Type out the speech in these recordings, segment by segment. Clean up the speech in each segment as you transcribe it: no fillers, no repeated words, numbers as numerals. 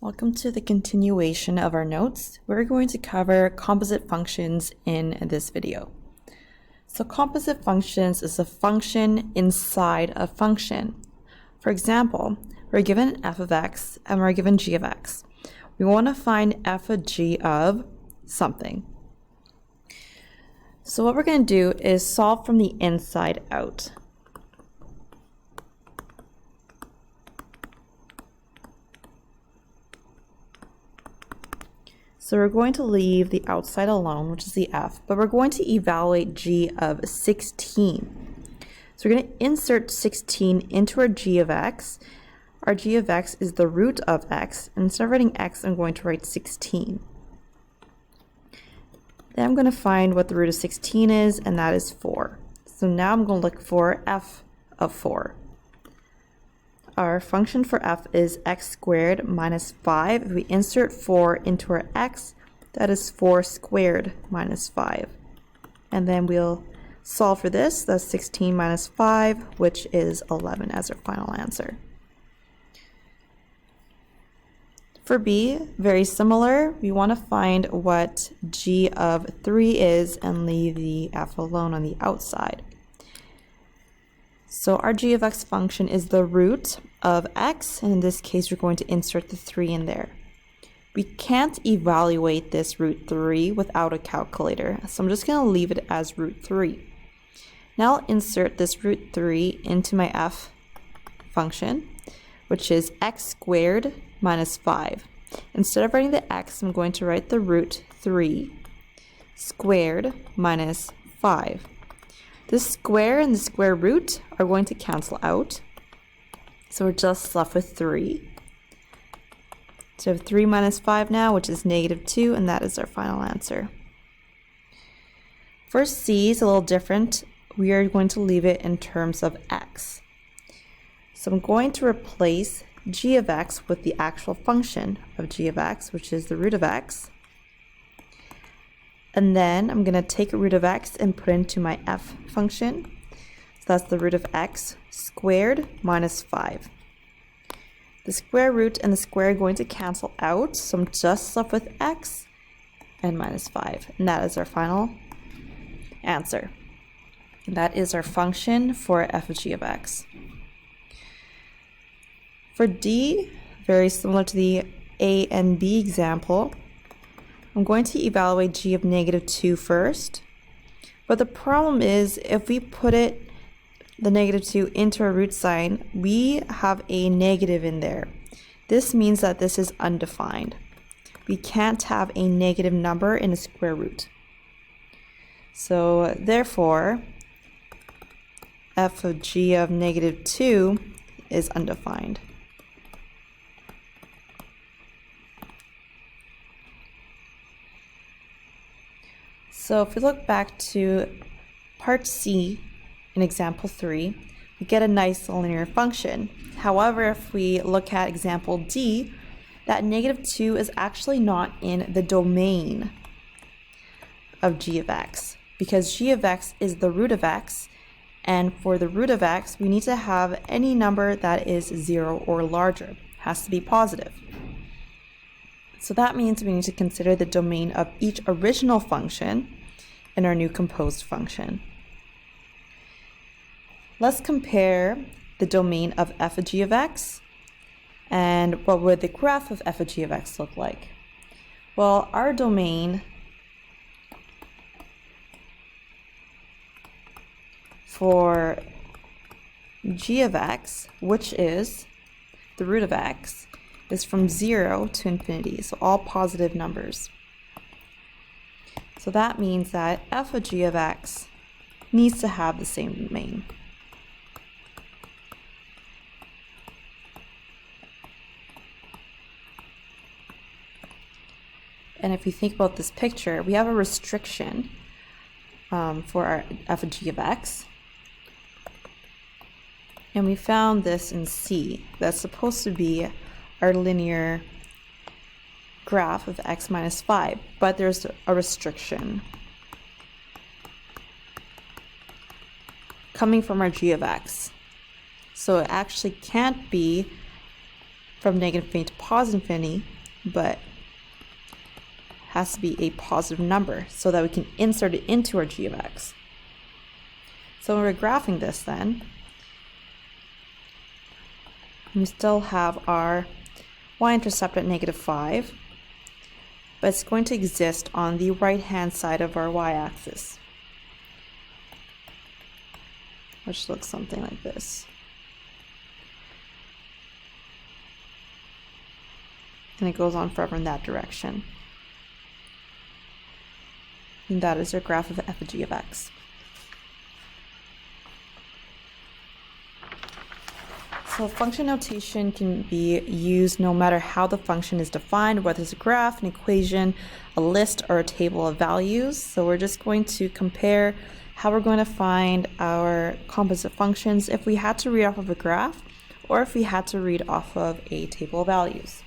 Welcome to the continuation of our notes. We're going to cover composite functions in this video. So composite functions is a function inside a function. For example, we're given f of x and we're given g of x. We want to find f of g of something. So what we're going to do is solve from the inside out. So we're going to leave the outside alone, which is the f, but we're going to evaluate g of 16. So we're going to insert 16 into our g of x. Our g of x is the root of x. And instead of writing x, I'm going to write 16. Then I'm going to find what the root of 16 is, and that is 4. So now I'm going to look for f of 4. Our function for f is x squared minus 5. If we insert 4 into our x, that is 4 squared minus 5. And then we'll solve for this. That's 16 minus 5, which is 11 as our final answer. For b, very similar. We want to find what g of 3 is and leave the f alone on the outside. So our g of x function is the root of x, and in this case we're going to insert the 3 in there. We can't evaluate this root 3 without a calculator, so I'm just going to leave it as root 3. Now I'll insert this root 3 into my f function, which is x squared minus 5. Instead of writing the x, I'm going to write the root 3 squared minus 5. This square and the square root are going to cancel out. So we're just left with 3. So we have 3 minus 5 now, which is negative 2, and that is our final answer. For c is a little different. We are going to leave it in terms of x. So I'm going to replace g of x with the actual function of g of x, which is the root of x. And then I'm going to take a root of x and put it into my f function. So that's the root of x squared minus 5. The square root and the square are going to cancel out, so I'm just left with x and minus 5. And that is our final answer. And that is our function for f of g of x. For d, very similar to the a and b example, I'm going to evaluate g of negative 2 first. But the problem is, if we put the negative 2 into our root sign, we have a negative in there. This means that this is undefined. We can't have a negative number in a square root. So therefore, f of g of negative 2 is undefined. So if we look back to part C in example 3, we get a nice linear function. However, if we look at example D, that negative 2 is actually not in the domain of g of x, because g of x is the root of x, and for the root of x, we need to have any number that is 0 or larger. It has to be positive. So that means we need to consider the domain of each original function in our new composed function. Let's compare the domain of f of g of x and what would the graph of f of g of x look like. Well, our domain for g of x, which is the root of x, is from 0 to infinity, so all positive numbers. So that means that f of g of x needs to have the same domain. And if you think about this picture, we have a restriction for our f of g of x. And we found this in C. That's supposed to be our linear graph of x minus 5, but there's a restriction coming from our g of x. So it actually can't be from negative infinity to positive infinity, but has to be a positive number so that we can insert it into our g of x. So when we're graphing this then, we still have our y-intercept at -5, but it's going to exist on the right-hand side of our y-axis, which looks something like this. And it goes on forever in that direction. And that is our graph of f of g of x. So function notation can be used no matter how the function is defined, whether it's a graph, an equation, a list, or a table of values. So we're just going to compare how we're going to find our composite functions if we had to read off of a graph or if we had to read off of a table of values.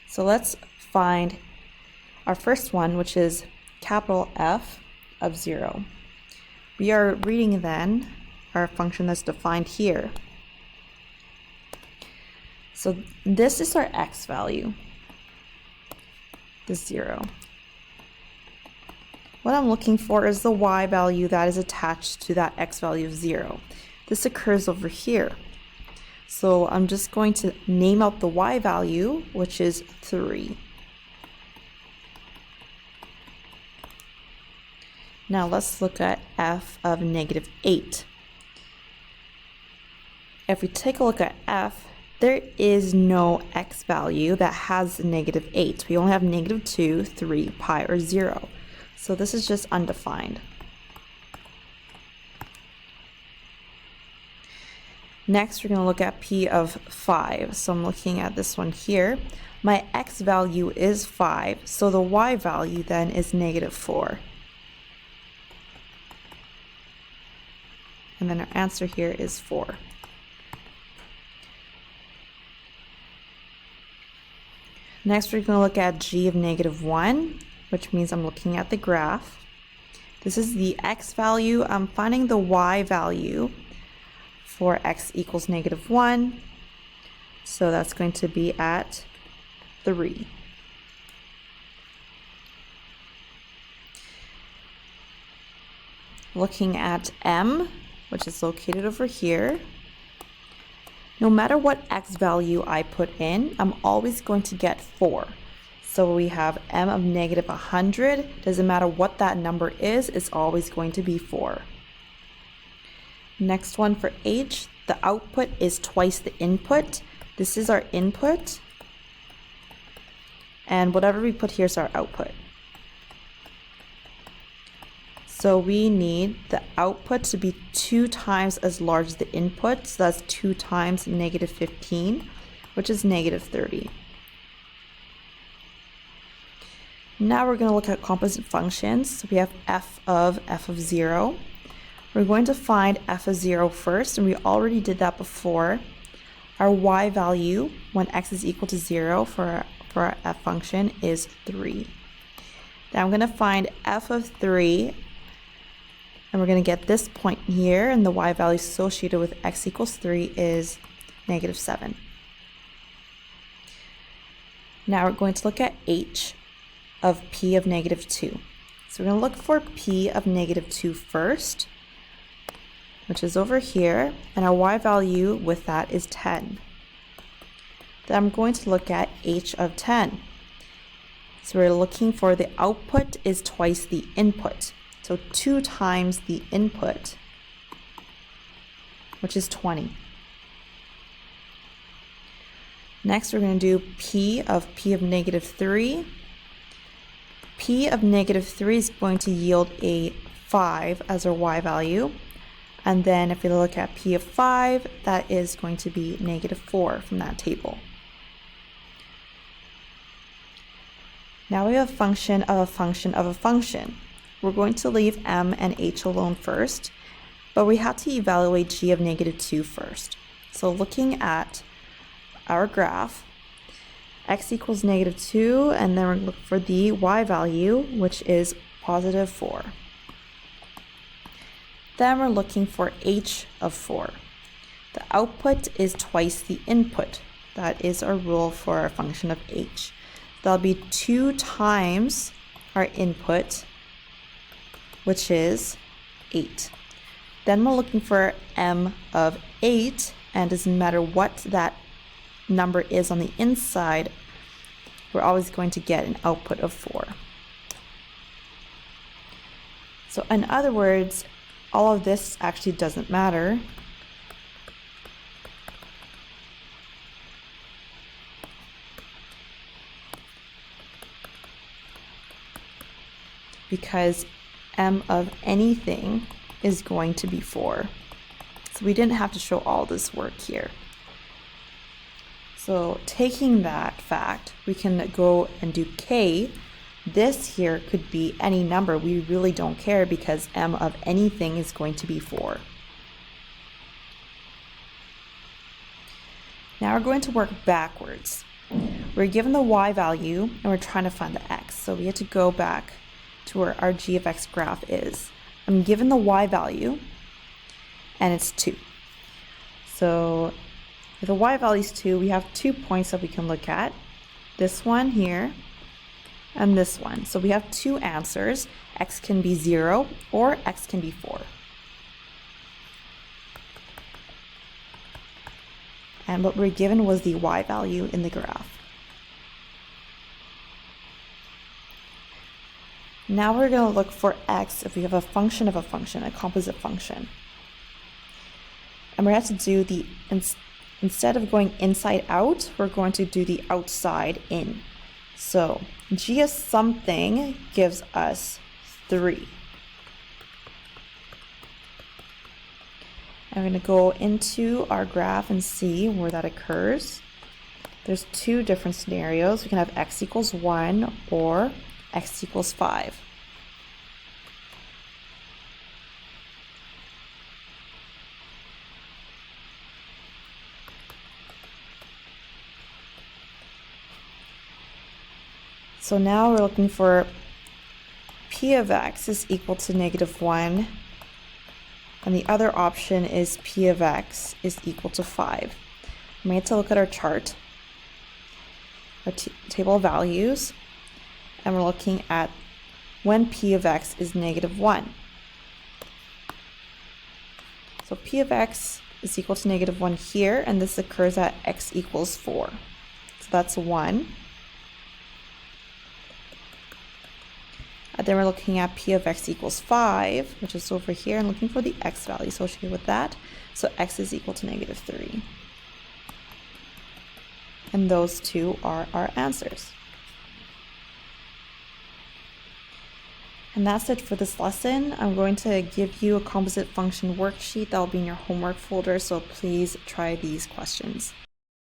So let's find our first one, which is capital F of 0. We are reading then our function that's defined here. So this is our x value, the 0. What I'm looking for is the y value that is attached to that x value of 0. This occurs over here. So I'm just going to name out the y value, which is 3. Now let's look at f of -8. If we take a look at f, there is no x value that has -8. We only have -2, 3, pi, or 0. So this is just undefined. Next, we're going to look at p of 5. So I'm looking at this one here. My x value is 5, so the y value then is -4. And then our answer here is 4. Next, we're going to look at g of -1, which means I'm looking at the graph. This is the x value. I'm finding the y value for x equals -1. So that's going to be at 3. Looking at m, which is located over here. No matter what x value I put in, I'm always going to get 4. So we have m of -100. Doesn't matter what that number is, it's always going to be 4. Next one for h, the output is twice the input. This is our input. And whatever we put here is our output. So we need the output to be 2 times as large as the input. So that's 2 times -15, which is -30. Now we're going to look at composite functions. So we have f of 0. We're going to find f of 0 first, and we already did that before. Our y value when x is equal to 0 for our f function is 3. Now I'm going to find f of 3. And we're going to get this point here, and the y value associated with x equals 3 is -7. Now we're going to look at h of p of -2. So we're going to look for p of -2 first, which is over here, and our y value with that is 10. Then I'm going to look at h of 10. So we're looking for the output is twice the input. So 2 times the input, which is 20. Next, we're going to do p of -3. P of -3 is going to yield a 5 as our y value. And then if we look at p of 5, that is going to be -4 from that table. Now we have a function of a function of a function. We're going to leave m and h alone first, but we have to evaluate g of -2 first. So looking at our graph, x equals -2, and then we're going to look for the y value, which is +4. Then we're looking for h of 4. The output is twice the input. That is our rule for our function of h. That'll be 2 times our input, which is 8. Then we're looking for m of 8, and it doesn't matter what that number is on the inside, we're always going to get an output of 4. So in other words, all of this actually doesn't matter, because m of anything is going to be 4. So we didn't have to show all this work here. So taking that fact, we can go and do k. This here could be any number. We really don't care because m of anything is going to be 4. Now we're going to work backwards. We're given the y value and we're trying to find the x. So we have to go back to where our g of x graph is. I'm given the y value and it's 2. So if the y value is 2, we have 2 points that we can look at. This one here and this one. So we have 2 answers. X can be 0 or x can be 4. And what we're given was the y value in the graph. Now we're going to look for x if we have a function of a function, a composite function. And we're going to have to do instead of going inside out, we're going to do the outside in. So g of something gives us 3. I'm going to go into our graph and see where that occurs. There's 2 different scenarios. We can have x equals 1 or x equals 5. So now we're looking for p of x is equal to -1, and the other option is p of x is equal to 5. We have to look at our chart, our table of values, and we're looking at when p of x is -1. So p of x is equal to -1 here, and this occurs at x equals 4. So that's 1. And then we're looking at p of x equals 5, which is over here, and looking for the x value associated with that. So x is equal to -3. And those 2 are our answers. And that's it for this lesson. I'm going to give you a composite function worksheet that will be in your homework folder, so please try these questions.